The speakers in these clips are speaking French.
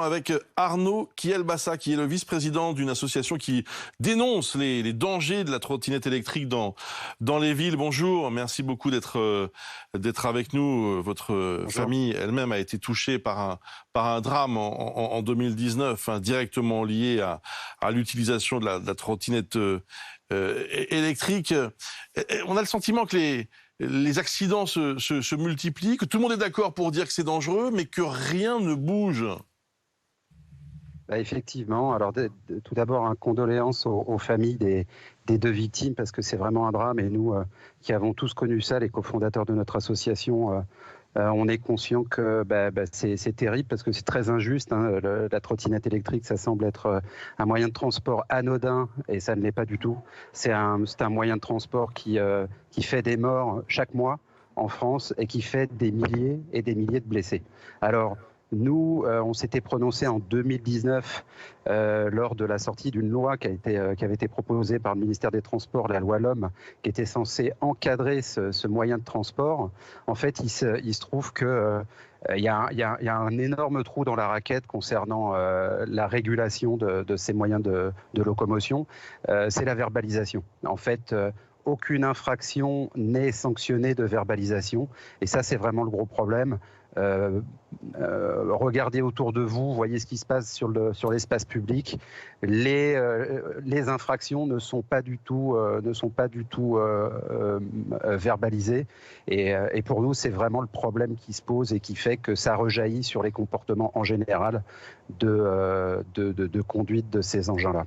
Avec Arnaud Kielbassa, qui est le vice-président d'une association qui dénonce les dangers de la trottinette électrique dans les villes. Bonjour, merci beaucoup d'être avec nous. Votre Bonjour. famille elle-même a été touchée par un drame en 2019, directement lié à l'utilisation de la trottinette électrique. On a le sentiment que les accidents se multiplient, que tout le monde est d'accord pour dire que c'est dangereux, mais que rien ne bouge. Effectivement. Alors, tout d'abord, condoléances aux familles des deux victimes, parce que c'est vraiment un drame. Et nous, qui avons tous connu ça, les cofondateurs de notre association, on est conscient que c'est terrible, parce que c'est très injuste. La trottinette électrique, ça semble être un moyen de transport anodin, et ça ne l'est pas du tout. C'est un moyen de transport qui fait des morts chaque mois en France et qui fait des milliers et des milliers de blessés. Alors, nous, on s'était prononcé en 2019 lors de la sortie d'une loi qui avait été proposée par le ministère des Transports, la loi LOM, qui était censée encadrer ce moyen de transport. En fait, il se trouve que il y a un énorme trou dans la raquette concernant la régulation de ces moyens de locomotion. C'est la verbalisation. En fait, aucune infraction n'est sanctionnée de verbalisation. Et ça, c'est vraiment le gros problème. Regardez autour de vous, voyez ce qui se passe sur l'espace public. Les infractions ne sont pas du tout verbalisées. Et pour nous, c'est vraiment le problème qui se pose et qui fait que ça rejaillit sur les comportements en général de conduite de ces engins-là.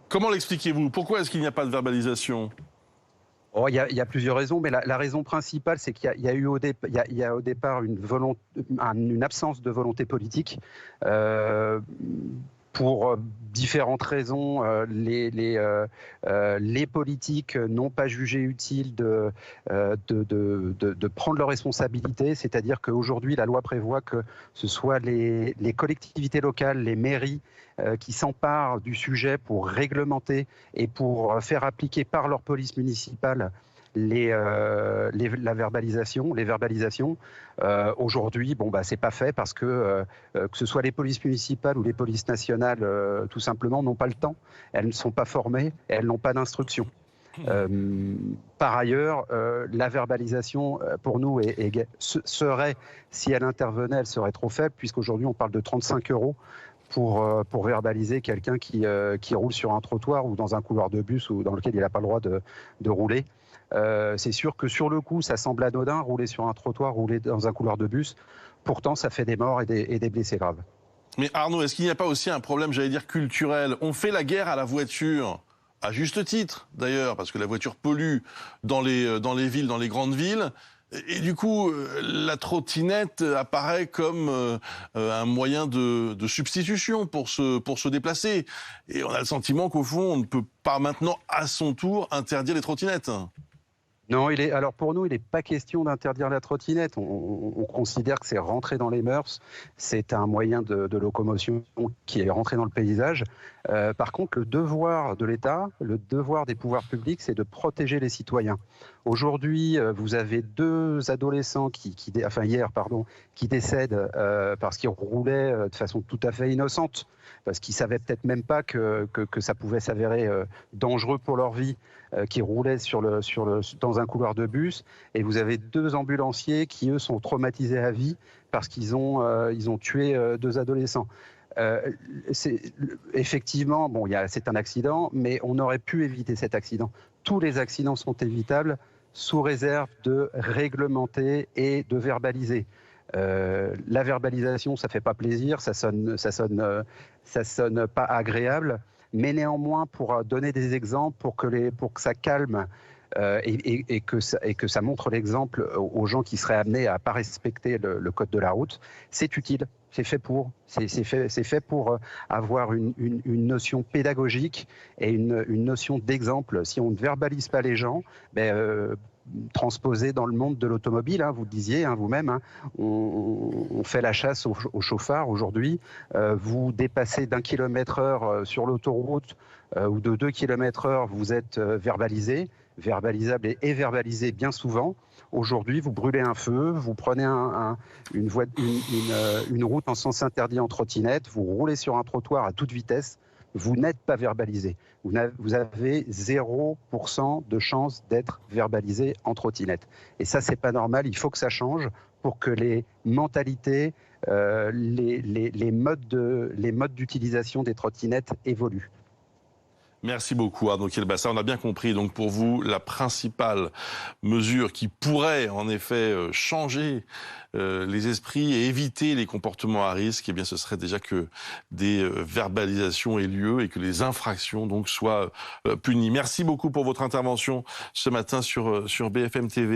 Comment l'expliquez-vous? Pourquoi est-ce qu'il n'y a pas de verbalisation? Oh, il y a plusieurs raisons, mais la raison principale, c'est qu'il y a eu au départ une absence de volonté politique. Pour différentes raisons, les politiques n'ont pas jugé utile de prendre leurs responsabilités. C'est-à-dire qu'aujourd'hui, la loi prévoit que ce soit les collectivités locales, les mairies, qui s'emparent du sujet pour réglementer et pour faire appliquer par leur police municipale les verbalisations. Aujourd'hui, c'est pas fait parce que ce soit les polices municipales ou les polices nationales, tout simplement, n'ont pas le temps. Elles ne sont pas formées, elles n'ont pas d'instruction. Par ailleurs, la verbalisation, pour nous, serait, si elle intervenait, elle serait trop faible, puisqu'aujourd'hui, on parle de 35 € pour verbaliser quelqu'un qui roule sur un trottoir ou dans un couloir de bus ou dans lequel il n'a pas le droit de rouler. C'est sûr que sur le coup, ça semble anodin, rouler sur un trottoir, rouler dans un couloir de bus. Pourtant, ça fait des morts et des blessés graves. Mais Arnaud, est-ce qu'il n'y a pas aussi un problème, j'allais dire, culturel? On fait la guerre à la voiture, à juste titre d'ailleurs, parce que la voiture pollue dans les villes, dans les grandes villes. Et du coup, la trottinette apparaît comme un moyen de substitution pour se déplacer. Et on a le sentiment qu'au fond, on ne peut pas maintenant, à son tour, interdire les trottinettes. Non, alors pour nous, il n'est pas question d'interdire la trottinette. On considère que c'est rentré dans les mœurs. C'est un moyen de locomotion qui est rentré dans le paysage. Par contre, le devoir de l'État, le devoir des pouvoirs publics, c'est de protéger les citoyens. Aujourd'hui, vous avez deux adolescents hier, qui décèdent parce qu'ils roulaient de façon tout à fait innocente, parce qu'ils savaient peut-être même pas que ça pouvait s'avérer dangereux pour leur vie, qui roulaient dans un couloir de bus. Et vous avez deux ambulanciers qui, eux, sont traumatisés à vie parce qu'ils ont tué deux adolescents. Effectivement, c'est un accident, mais on aurait pu éviter cet accident. Tous les accidents sont évitables sous réserve de réglementer et de verbaliser. La verbalisation, ça fait pas plaisir, ça sonne pas agréable, mais néanmoins, pour donner des exemples, pour que ça calme et que ça montre l'exemple aux gens qui seraient amenés à pas respecter le code de la route, c'est utile. C'est fait pour avoir une notion pédagogique et une notion d'exemple. Si on ne verbalise pas les gens, transposé dans le monde de l'automobile, vous le disiez vous-même, on fait la chasse aux chauffards aujourd'hui. Vous dépassez d'1 km/h sur l'autoroute ou de 2 km/h, vous êtes verbalisé. verbalisable et verbalisé bien souvent. Aujourd'hui, vous brûlez un feu, vous prenez une route en sens interdit en trottinette, vous roulez sur un trottoir à toute vitesse, vous n'êtes pas verbalisé. Vous avez 0% de chance d'être verbalisé en trottinette. Et ça, c'est pas normal. Il faut que ça change pour que les mentalités, les modes d'utilisation des trottinettes évoluent. Merci beaucoup Arnaud Kielbasa. On a bien compris, donc pour vous, la principale mesure qui pourrait en effet changer les esprits et éviter les comportements à risque, eh bien ce serait déjà que des verbalisations aient lieu et que les infractions donc soient punies. Merci beaucoup pour votre intervention ce matin sur BFM TV.